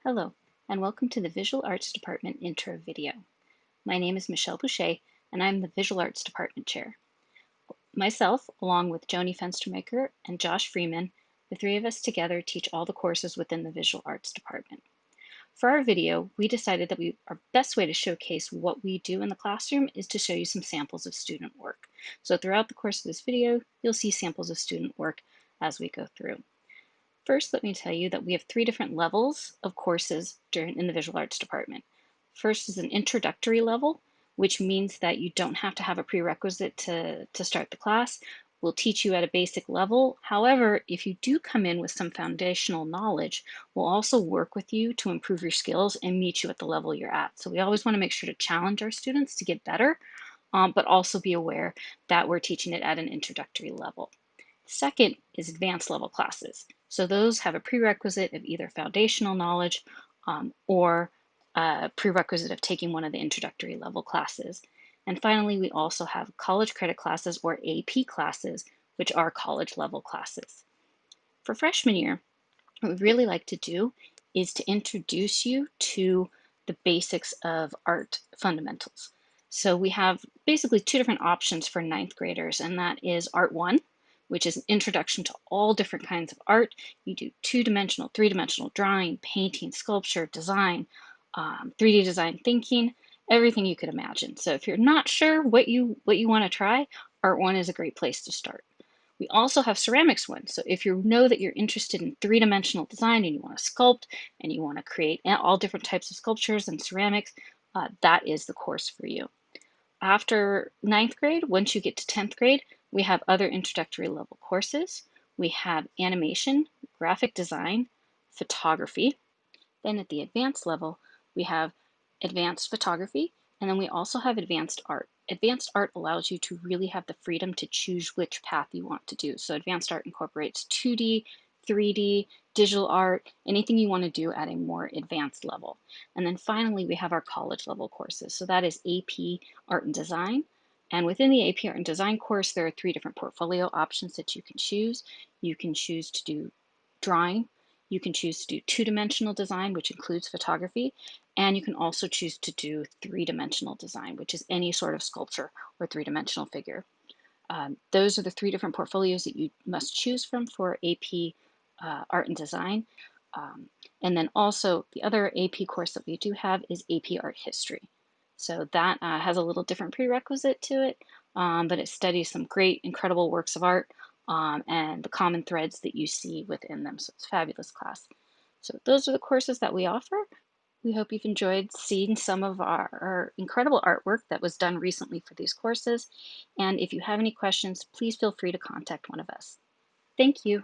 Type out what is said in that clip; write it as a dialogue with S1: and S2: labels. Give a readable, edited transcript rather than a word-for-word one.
S1: Hello, and welcome to the Visual Arts Department intro video. My name is Michelle Boucher, and I'm the Visual Arts Department Chair. Myself, along with Joni Fenstermaker and Josh Freeman, the three of us together teach all the courses within the Visual Arts Department. For our video, we decided that our best way to showcase what we do in the classroom is to show you some samples of student work. So throughout the course of this video, you'll see samples of student work as we go through. First, let me tell you that we have three different levels of courses in the visual arts department. First is an introductory level, which means that you don't have to have a prerequisite to start the class. We'll teach you at a basic level. However, if you do come in with some foundational knowledge, we'll also work with you to improve your skills and meet you at the level you're at. So we always want to make sure to challenge our students to get better, but also be aware that we're teaching it at an introductory level. Second is advanced level classes. So those have a prerequisite of either foundational knowledge or a prerequisite of taking one of the introductory level classes. And finally, we also have college credit classes or AP classes, which are college level classes. For freshman year, what we'd really like to do is to introduce you to the basics of art fundamentals. So we have basically two different options for ninth graders, and that is Art 1, which is an introduction to all different kinds of art. You do two-dimensional, three-dimensional drawing, painting, sculpture, design, 3D design thinking, everything you could imagine. So if you're not sure what you want to try, Art 1 is a great place to start. We also have ceramics one. So if you know that you're interested in three-dimensional design and you want to sculpt and you want to create all different types of sculptures and ceramics, that is the course for you. After ninth grade, once you get to 10th grade, we have other introductory level courses. We have animation, graphic design, photography. Then at the advanced level, we have advanced photography, and then we also have advanced art. Advanced art allows you to really have the freedom to choose which path you want to do. So advanced art incorporates 2D, 3D, digital art, anything you want to do at a more advanced level. And then finally, we have our college level courses. So that is AP Art and Design. And within the AP Art and Design course, there are three different portfolio options that you can choose. You can choose to do drawing, you can choose to do two-dimensional design, which includes photography, and you can also choose to do three-dimensional design, which is any sort of sculpture or three-dimensional figure. Those are the three different portfolios that you must choose from for AP Art and Design. And then also the other AP course that we do have is AP Art History. So that has a little different prerequisite to it, but it studies some great, incredible works of art and the common threads that you see within them. So it's a fabulous class. So those are the courses that we offer. We hope you've enjoyed seeing some of our incredible artwork that was done recently for these courses. And if you have any questions, please feel free to contact one of us. Thank you.